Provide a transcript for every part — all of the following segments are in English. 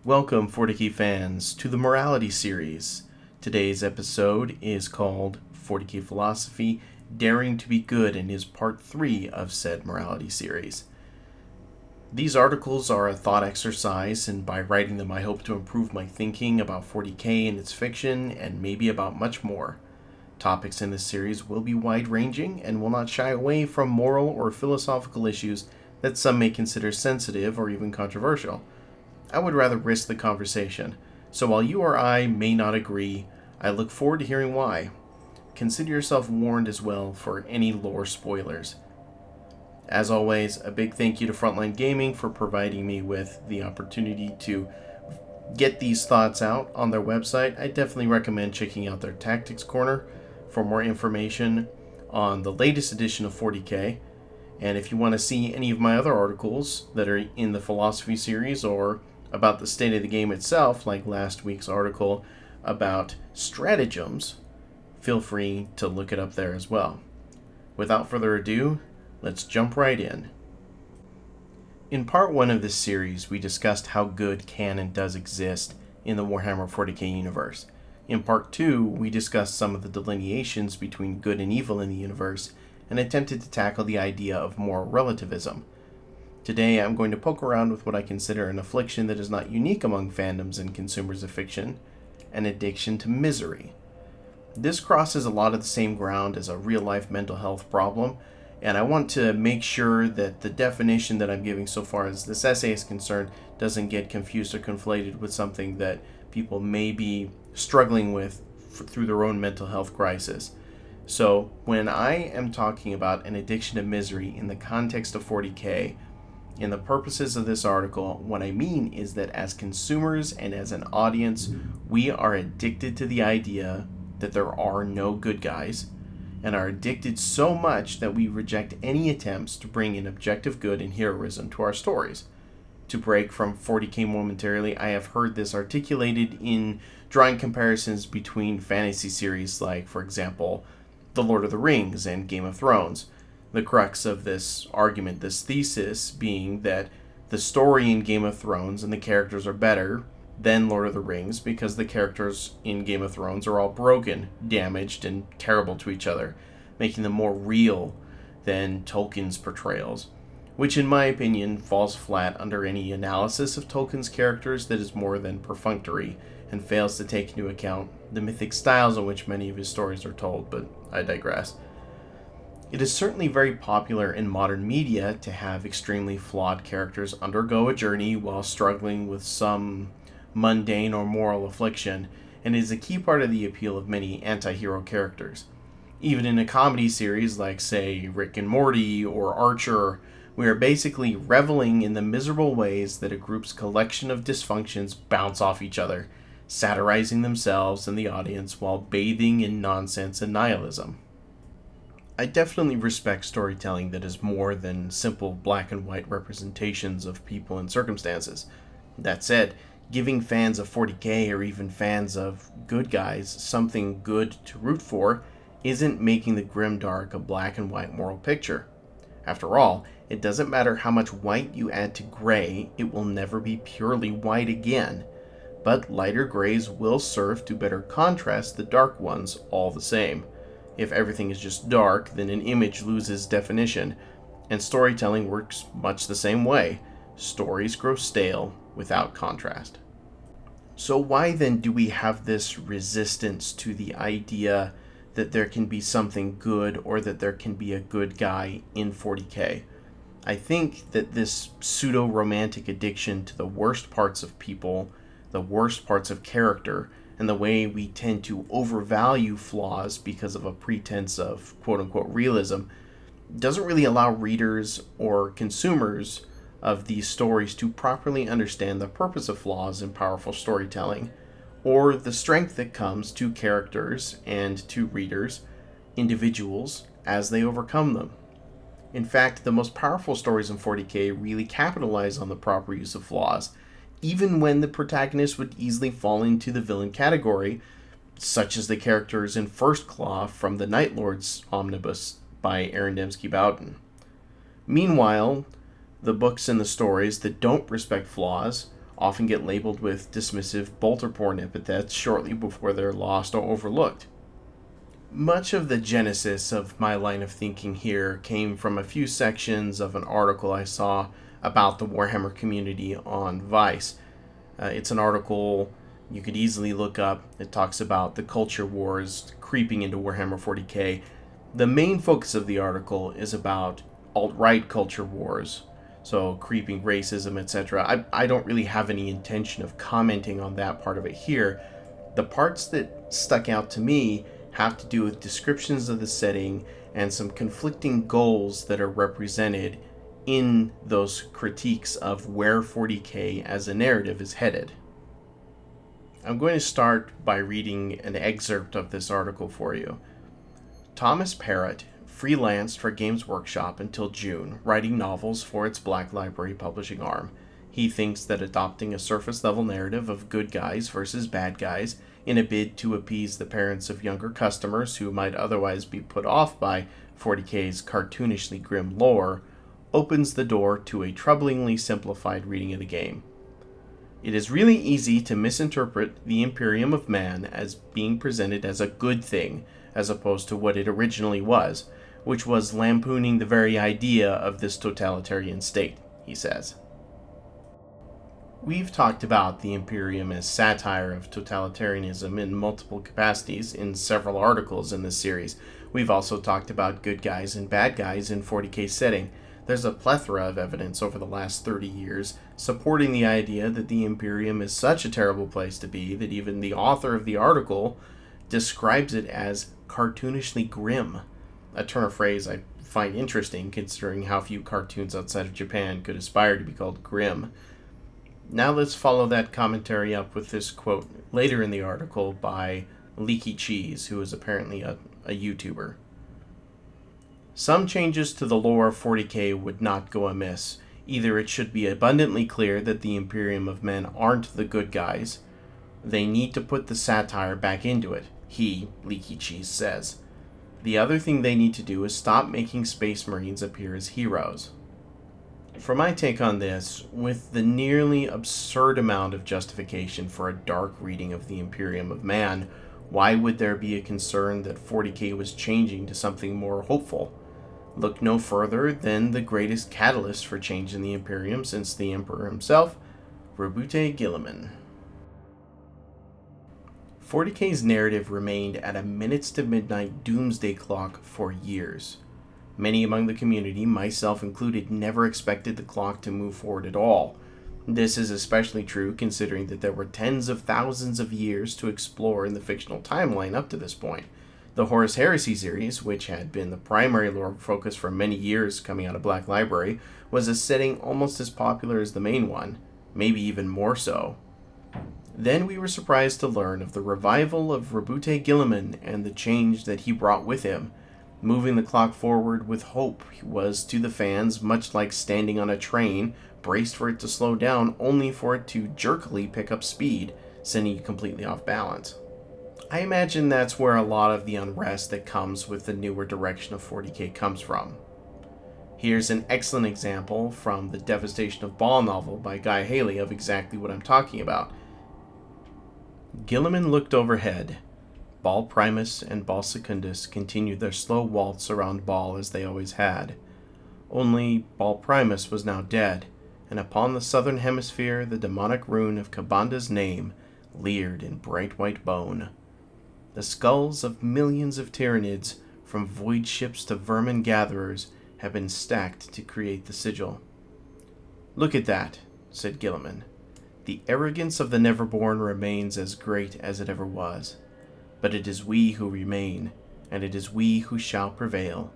Welcome, 40K fans, to the Morality series. Today's episode is called 40K Philosophy, Daring to be Good, and is part 3 of said Morality series. These articles are a thought exercise, and by writing them I hope to improve my thinking about 40K and its fiction, and maybe about much more. Topics in this series will be wide-ranging, and will not shy away from moral or philosophical issues that some may consider sensitive or even controversial. I would rather risk the conversation, so while you or I may not agree, I look forward to hearing why. Consider yourself warned as well for any lore spoilers. As always, a big thank you to Frontline Gaming for providing me with the opportunity to get these thoughts out on their website. I definitely recommend checking out their Tactics Corner for more information on the latest edition of 40K. And if you want to see any of my other articles that are in the philosophy series or about the state of the game itself, like last week's article about stratagems, feel free to look it up there as well. Without further ado, let's jump right in. In part 1 of this series, we discussed how good can and does exist in the Warhammer 40K universe. In part 2, we discussed some of the delineations between good and evil in the universe and attempted to tackle the idea of moral relativism. Today, I'm going to poke around with what I consider an affliction that is not unique among fandoms and consumers of fiction, an addiction to misery. This crosses a lot of the same ground as a real-life mental health problem, and I want to make sure that the definition that I'm giving so far as this essay is concerned doesn't get confused or conflated with something that people may be struggling with through their own mental health crisis. So, when I am talking about an addiction to misery in the context of 40K, in the purposes of this article, what I mean is that as consumers and as an audience, we are addicted to the idea that there are no good guys, and are addicted so much that we reject any attempts to bring in objective good and heroism to our stories. To break from 40K momentarily, I have heard this articulated in drawing comparisons between fantasy series like, for example, The Lord of the Rings and Game of Thrones. The crux of this argument, this thesis, being that the story in Game of Thrones and the characters are better than Lord of the Rings because the characters in Game of Thrones are all broken, damaged, and terrible to each other, making them more real than Tolkien's portrayals, which in my opinion falls flat under any analysis of Tolkien's characters that is more than perfunctory and fails to take into account the mythic styles in which many of his stories are told, but I digress. It is certainly very popular in modern media to have extremely flawed characters undergo a journey while struggling with some mundane or moral affliction, and is a key part of the appeal of many anti-hero characters. Even in a comedy series like, say, Rick and Morty or Archer, we are basically reveling in the miserable ways that a group's collection of dysfunctions bounce off each other, satirizing themselves and the audience while bathing in nonsense and nihilism. I definitely respect storytelling that is more than simple black and white representations of people and circumstances. That said, giving fans of 40K or even fans of good guys something good to root for isn't making the grimdark a black and white moral picture. After all, it doesn't matter how much white you add to gray, it will never be purely white again. But lighter grays will serve to better contrast the dark ones all the same. If everything is just dark, then an image loses definition, and storytelling works much the same way. Stories grow stale without contrast. So why then do we have this resistance to the idea that there can be something good or that there can be a good guy in 40K? I think that this pseudo-romantic addiction to the worst parts of people, the worst parts of character, and the way we tend to overvalue flaws because of a pretense of quote-unquote realism doesn't really allow readers or consumers of these stories to properly understand the purpose of flaws in powerful storytelling, or the strength that comes to characters and to readers, individuals, as they overcome them. In fact, the most powerful stories in 40K really capitalize on the proper use of flaws, even when the protagonist would easily fall into the villain category, such as the characters in First Claw from the Night Lords omnibus by Aaron Dembski-Bowden. Meanwhile, the books and the stories that don't respect flaws often get labeled with dismissive bolter porn epithets shortly before they're lost or overlooked. Much of the genesis of my line of thinking here came from a few sections of an article I saw about the Warhammer community on Vice. It's an article you could easily look up. It talks about the culture wars creeping into Warhammer 40k. The main focus of the article is about alt-right culture wars, so creeping racism, etc. I don't really have any intention of commenting on that part of it here. The parts that stuck out to me have to do with descriptions of the setting and some conflicting goals that are represented in those critiques of where 40k as a narrative is headed. I'm going to start by reading an excerpt of this article for you. Thomas Parrott freelanced for Games Workshop until June, writing novels for its Black Library publishing arm. He thinks that adopting a surface-level narrative of good guys versus bad guys in a bid to appease the parents of younger customers who might otherwise be put off by 40k's cartoonishly grim lore opens the door to a troublingly simplified reading of the game. It is really easy to misinterpret the Imperium of Man as being presented as a good thing, as opposed to what it originally was, which was lampooning the very idea of this totalitarian state, he says. We've talked about the Imperium as satire of totalitarianism in multiple capacities in several articles in this series. We've also talked about good guys and bad guys in 40k setting. There's a plethora of evidence over the last 30 years supporting the idea that the Imperium is such a terrible place to be that even the author of the article describes it as cartoonishly grim, a turn of phrase I find interesting considering how few cartoons outside of Japan could aspire to be called grim. Now let's follow that commentary up with this quote later in the article by Leaky Cheese, who is apparently a YouTuber. Some changes to the lore of 40k would not go amiss. Either it should be abundantly clear that the Imperium of Men aren't the good guys. They need to put the satire back into it, he, Leaky Cheese, says. The other thing they need to do is stop making Space Marines appear as heroes. For my take on this, with the nearly absurd amount of justification for a dark reading of the Imperium of Man, why would there be a concern that 40k was changing to something more hopeful? Look no further than the greatest catalyst for change in the Imperium since the Emperor himself, Robute Guilliman. 40k's narrative remained at a minutes-to-midnight doomsday clock for years. Many among the community, myself included, never expected the clock to move forward at all. This is especially true considering that there were tens of thousands of years to explore in the fictional timeline up to this point. The Horus Heresy series, which had been the primary lore focus for many years coming out of Black Library, was a setting almost as popular as the main one, maybe even more so. Then we were surprised to learn of the revival of Robute Guilliman and the change that he brought with him. Moving the clock forward with hope was to the fans much like standing on a train, braced for it to slow down, only for it to jerkily pick up speed, sending you completely off balance. I imagine that's where a lot of the unrest that comes with the newer direction of 40k comes from. Here's an excellent example from the Devastation of Baal novel by Guy Haley of exactly what I'm talking about. Guilliman looked overhead. Baal Primus and Baal Secundus continued their slow waltz around Baal as they always had. Only Baal Primus was now dead, and upon the southern hemisphere the demonic rune of Kabanda's name leered in bright white bone. The skulls of millions of Tyranids, from void ships to vermin gatherers, have been stacked to create the sigil. "Look at that," said Guilliman. "The arrogance of the Neverborn remains as great as it ever was. But it is we who remain, and it is we who shall prevail.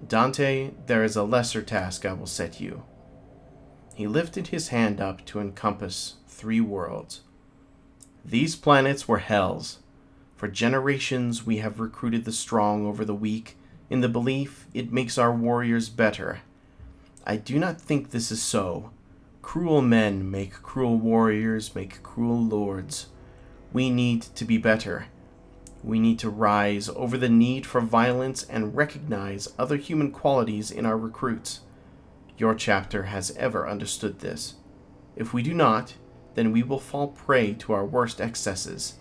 Dante, there is a lesser task I will set you." He lifted his hand up to encompass 3 worlds. "These planets were hells. For generations we have recruited the strong over the weak, in the belief it makes our warriors better. I do not think this is so. Cruel men make cruel warriors, make cruel lords. We need to be better. We need to rise over the need for violence and recognize other human qualities in our recruits. Your chapter has ever understood this." If we do not, then we will fall prey to our worst excesses,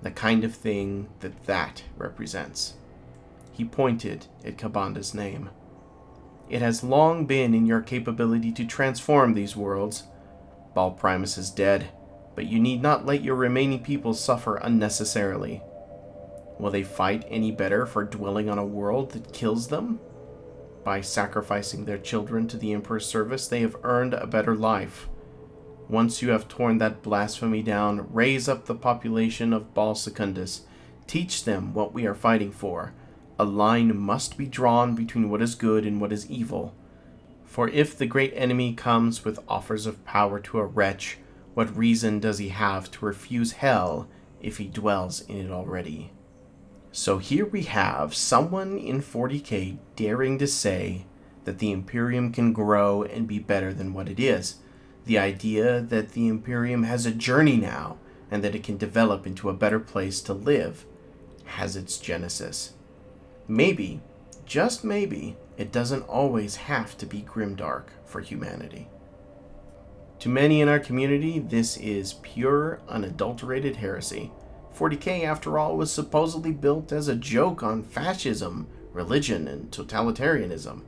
the kind of thing that represents." He pointed at Kabanda's name. "It has long been in your capability to transform these worlds. Baal Primus is dead, but you need not let your remaining people suffer unnecessarily. Will they fight any better for dwelling on a world that kills them? By sacrificing their children to the Emperor's service, they have earned a better life. Once you have torn that blasphemy down, raise up the population of Baal Secundus. Teach them what we are fighting for. A line must be drawn between what is good and what is evil. For if the great enemy comes with offers of power to a wretch, what reason does he have to refuse hell if he dwells in it already?" So here we have someone in 40K daring to say that the Imperium can grow and be better than what it is. The idea that the Imperium has a journey now and that it can develop into a better place to live has its genesis. Maybe, just maybe, it doesn't always have to be grimdark for humanity. To many in our community, this is pure, unadulterated heresy. 40K, after all, was supposedly built as a joke on fascism, religion, and totalitarianism.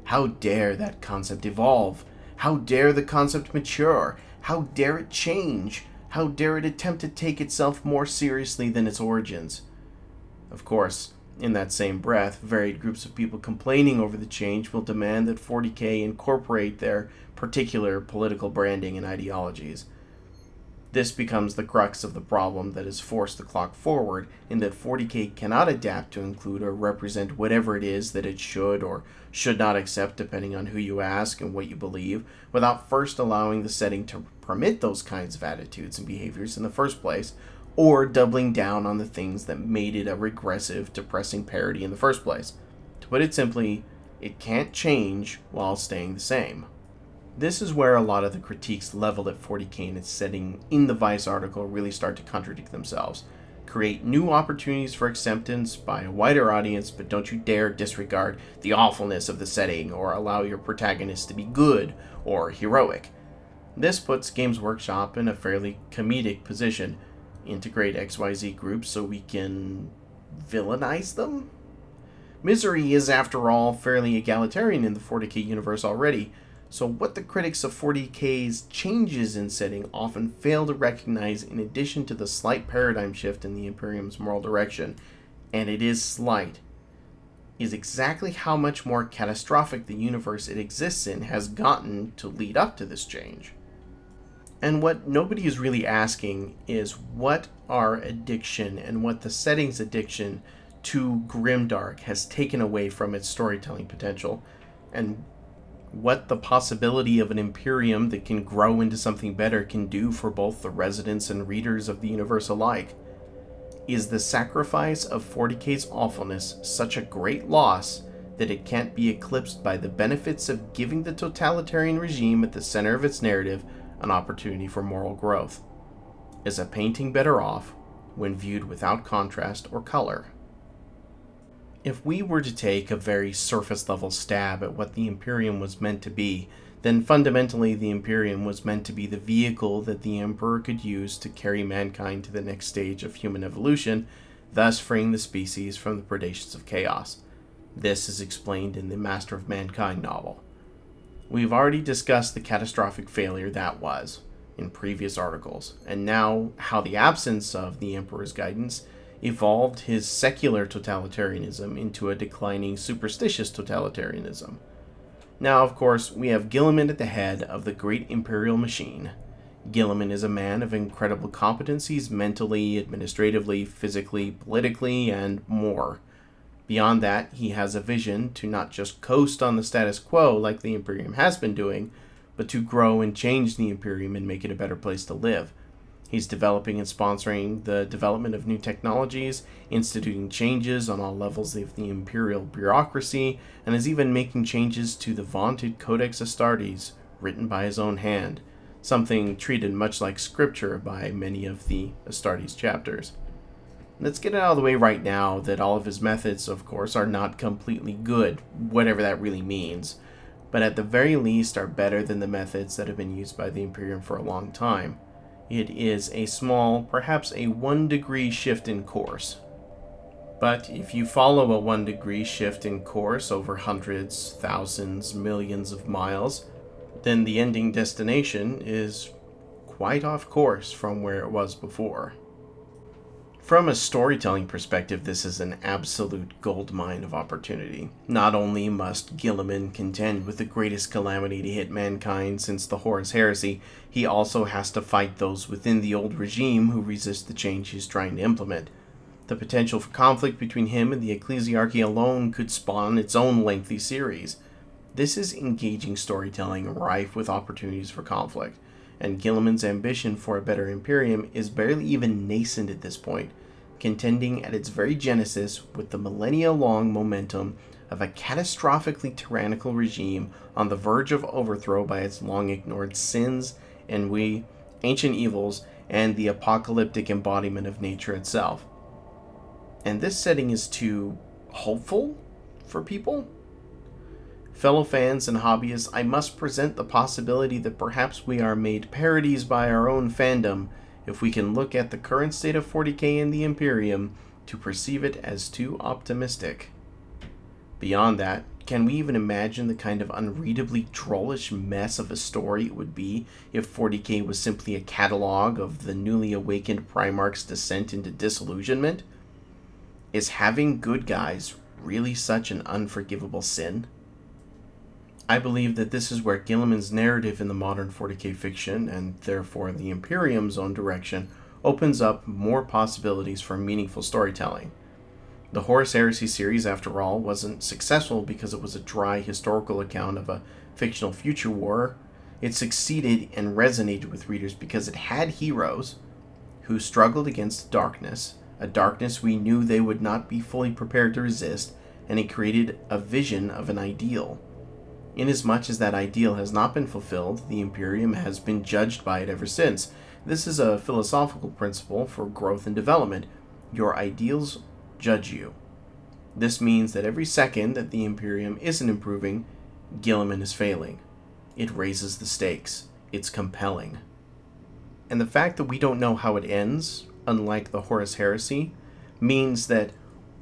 How dare that concept evolve? How dare the concept mature? How dare it change? How dare it attempt to take itself more seriously than its origins? Of course, in that same breath, varied groups of people complaining over the change will demand that 40K incorporate their particular political branding and ideologies. This becomes the crux of the problem that has forced the clock forward, in that 40K cannot adapt to include or represent whatever it is that it should or should not accept depending on who you ask and what you believe, without first allowing the setting to permit those kinds of attitudes and behaviors in the first place, or doubling down on the things that made it a regressive, depressing parody in the first place. To put it simply, it can't change while staying the same. This is where a lot of the critiques leveled at 40K and its setting in the Vice article really start to contradict themselves. Create new opportunities for acceptance by a wider audience, but don't you dare disregard the awfulness of the setting or allow your protagonist to be good or heroic. This puts Games Workshop in a fairly comedic position. Integrate XYZ groups so we can villainize them? Misery is, after all, fairly egalitarian in the 40K universe already, so what the critics of 40K's changes in setting often fail to recognize, in addition to the slight paradigm shift in the Imperium's moral direction, and it is slight, is exactly how much more catastrophic the universe it exists in has gotten to lead up to this change. And what nobody is really asking is what our addiction and what the setting's addiction to grimdark has taken away from its storytelling potential, and what the possibility of an Imperium that can grow into something better can do for both the residents and readers of the universe alike. Is the sacrifice of 40K's awfulness such a great loss that it can't be eclipsed by the benefits of giving the totalitarian regime at the center of its narrative an opportunity for moral growth? Is a painting better off when viewed without contrast or color? If we were to take a very surface-level stab at what the Imperium was meant to be, then fundamentally the Imperium was meant to be the vehicle that the Emperor could use to carry mankind to the next stage of human evolution, thus freeing the species from the predations of chaos. This is explained in the Master of Mankind novel. We've already discussed the catastrophic failure that was in previous articles, and now how the absence of the Emperor's guidance evolved his secular totalitarianism into a declining superstitious totalitarianism. Now, of course, we have Guilliman at the head of the great imperial machine. Guilliman is a man of incredible competencies mentally, administratively, physically, politically, and more. Beyond that, he has a vision to not just coast on the status quo like the Imperium has been doing, but to grow and change the Imperium and make it a better place to live. He's developing and sponsoring the development of new technologies, instituting changes on all levels of the imperial bureaucracy, and is even making changes to the vaunted Codex Astartes, written by his own hand, something treated much like scripture by many of the Astartes chapters. Let's get it out of the way right now that all of his methods, of course, are not completely good, whatever that really means. but at the very least are better than the methods that have been used by the Imperium for a long time. It is a small, perhaps a 1-degree shift in course. But if you follow a 1-degree shift in course over hundreds, thousands, millions of miles, then the ending destination is quite off course from where it was before. From a storytelling perspective, this is an absolute goldmine of opportunity. Not only must Guilliman contend with the greatest calamity to hit mankind since the Horus Heresy, he also has to fight those within the old regime who resist the change he's trying to implement. The potential for conflict between him and the ecclesiarchy alone could spawn its own lengthy series. This is engaging storytelling rife with opportunities for conflict, and Guilliman's ambition for a better Imperium is barely even nascent at this point, contending at its very genesis with the millennia-long momentum of a catastrophically tyrannical regime on the verge of overthrow by its long-ignored sins, ennui, ancient evils, and the apocalyptic embodiment of nature itself. And this setting is too hopeful for people? Fellow fans and hobbyists, I must present the possibility that perhaps we are made parodies by our own fandom if we can look at the current state of 40k in the Imperium to perceive it as too optimistic. Beyond that, can we even imagine the kind of unreadably drollish mess of a story it would be if 40k was simply a catalog of the newly awakened Primarch's descent into disillusionment? Is having good guys really such an unforgivable sin? I believe that this is where Guilliman's narrative in the modern 40k fiction, and therefore the Imperium's own direction, opens up more possibilities for meaningful storytelling. The Horus Heresy series, after all, wasn't successful because it was a dry historical account of a fictional future war. It succeeded and resonated with readers because it had heroes who struggled against darkness, a darkness we knew they would not be fully prepared to resist, and it created a vision of an ideal. Inasmuch as that ideal has not been fulfilled, the Imperium has been judged by it ever since. This is a philosophical principle for growth and development. Your ideals judge you. This means that every second that the Imperium isn't improving, Guilliman is failing. It raises the stakes. It's compelling. And the fact that we don't know how it ends, unlike the Horus Heresy, means that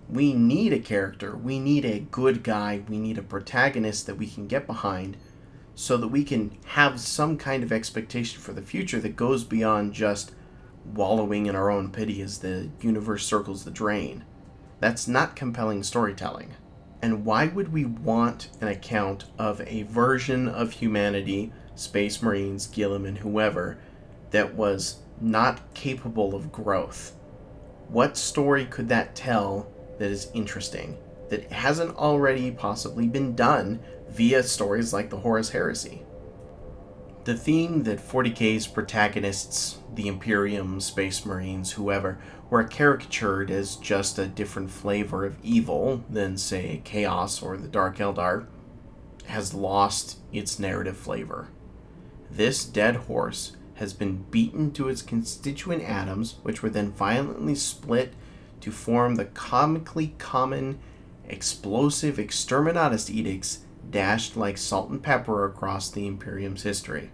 we need a character, we need a good guy, we need a protagonist that we can get behind so that we can have some kind of expectation for the future that goes beyond just wallowing in our own pity as the universe circles the drain. That's not compelling storytelling. And why would we want an account of a version of humanity, Space Marines, Guilliman, whoever, that was not capable of growth? What story could that tell that is interesting, that hasn't already possibly been done via stories like the Horus Heresy? The theme that 40k's protagonists, the Imperium, Space Marines, whoever, were caricatured as just a different flavor of evil than, say, Chaos or the Dark Eldar, has lost its narrative flavor. This dead horse has been beaten to its constituent atoms, which were then violently split to form the comically common, explosive exterminatus edicts dashed like salt and pepper across the Imperium's history.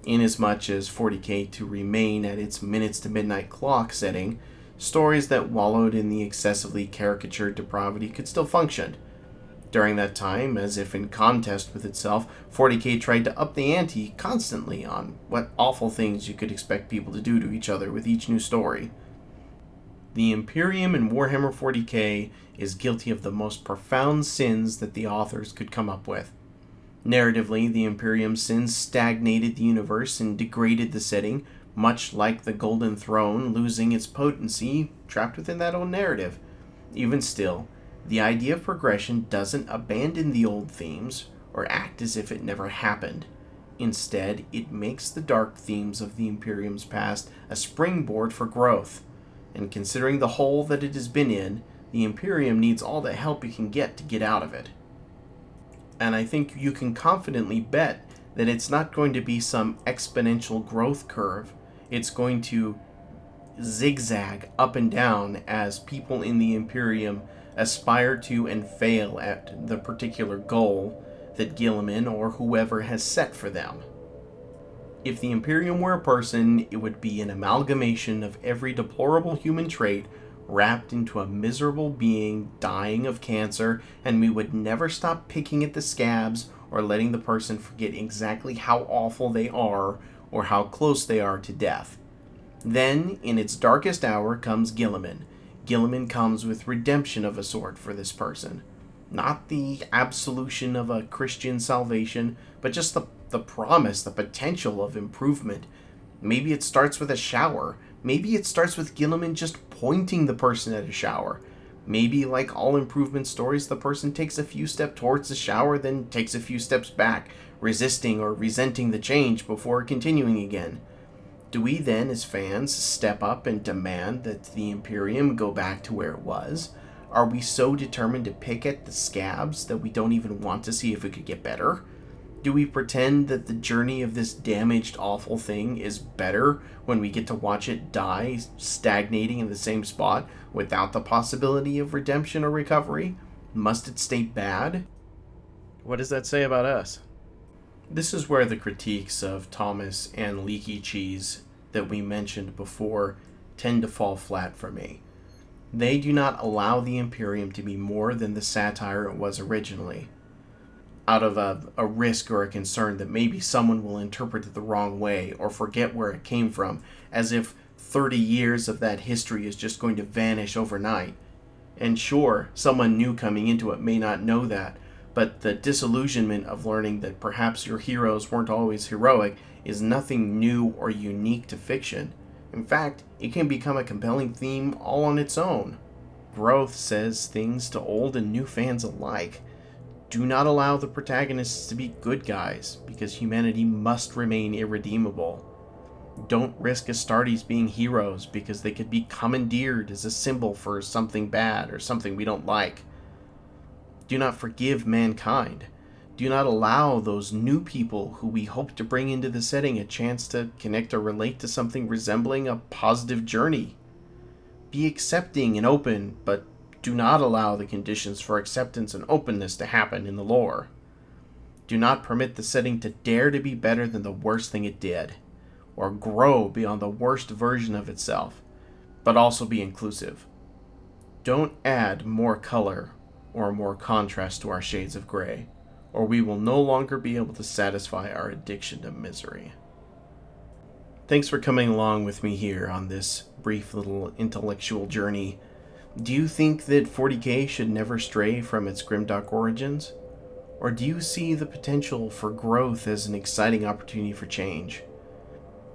Inasmuch as 40k to remain at its minutes to midnight clock setting, stories that wallowed in the excessively caricatured depravity could still function. During that time, as if in contest with itself, 40k tried to up the ante constantly on what awful things you could expect people to do to each other with each new story. The Imperium in Warhammer 40k is guilty of the most profound sins that the authors could come up with. Narratively, the Imperium's sins stagnated the universe and degraded the setting, much like the Golden Throne losing its potency trapped within that own narrative. Even still, the idea of progression doesn't abandon the old themes or act as if it never happened. Instead, it makes the dark themes of the Imperium's past a springboard for growth. And considering the hole that it has been in, the Imperium needs all the help it can get out of it. And I think you can confidently bet that it's not going to be some exponential growth curve. It's going to zigzag up and down as people in the Imperium aspire to and fail at the particular goal that Guilliman or whoever has set for them. If the Imperium were a person, it would be an amalgamation of every deplorable human trait wrapped into a miserable being dying of cancer, and we would never stop picking at the scabs or letting the person forget exactly how awful they are or how close they are to death. Then, in its darkest hour, comes Guilliman. Guilliman comes with redemption of a sort for this person. Not the absolution of a Christian salvation, but just the promise, the potential of improvement. Maybe it starts with a shower. Maybe it starts with Guilliman just pointing the person at a shower. Maybe, like all improvement stories, the person takes a few steps towards the shower, then takes a few steps back, resisting or resenting the change before continuing again. Do we then, as fans, step up and demand that the Imperium go back to where it was? Are we so determined to pick at the scabs that we don't even want to see if it could get better? Do we pretend that the journey of this damaged, awful thing is better when we get to watch it die, stagnating in the same spot without the possibility of redemption or recovery? Must it stay bad? What does that say about us? This is where the critiques of Thomas and Leaky Cheese that we mentioned before tend to fall flat for me. They do not allow the Imperium to be more than the satire it was originally, out of a risk or a concern that maybe someone will interpret it the wrong way or forget where it came from, as if 30 years of that history is just going to vanish overnight. And sure, someone new coming into it may not know that, but the disillusionment of learning that perhaps your heroes weren't always heroic is nothing new or unique to fiction. In fact, it can become a compelling theme all on its own. Growth says things to old and new fans alike. Do not allow the protagonists to be good guys, because humanity must remain irredeemable. Don't risk Astartes being heroes, because they could be commandeered as a symbol for something bad or something we don't like. Do not forgive mankind. Do not allow those new people who we hope to bring into the setting a chance to connect or relate to something resembling a positive journey. Be accepting and open, but do not allow the conditions for acceptance and openness to happen in the lore. Do not permit the setting to dare to be better than the worst thing it did, or grow beyond the worst version of itself, but also be inclusive. Don't add more color or more contrast to our shades of gray, or we will no longer be able to satisfy our addiction to misery. Thanks for coming along with me here on this brief little intellectual journey. Do you think that 40K should never stray from its grimdark origins? Or do you see the potential for growth as an exciting opportunity for change?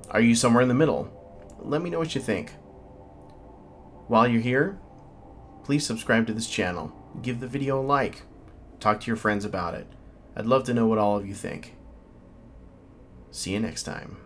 Are you somewhere in the middle? Let me know what you think. While you're here, please subscribe to this channel. Give the video a like. Talk to your friends about it. I'd love to know what all of you think. See you next time.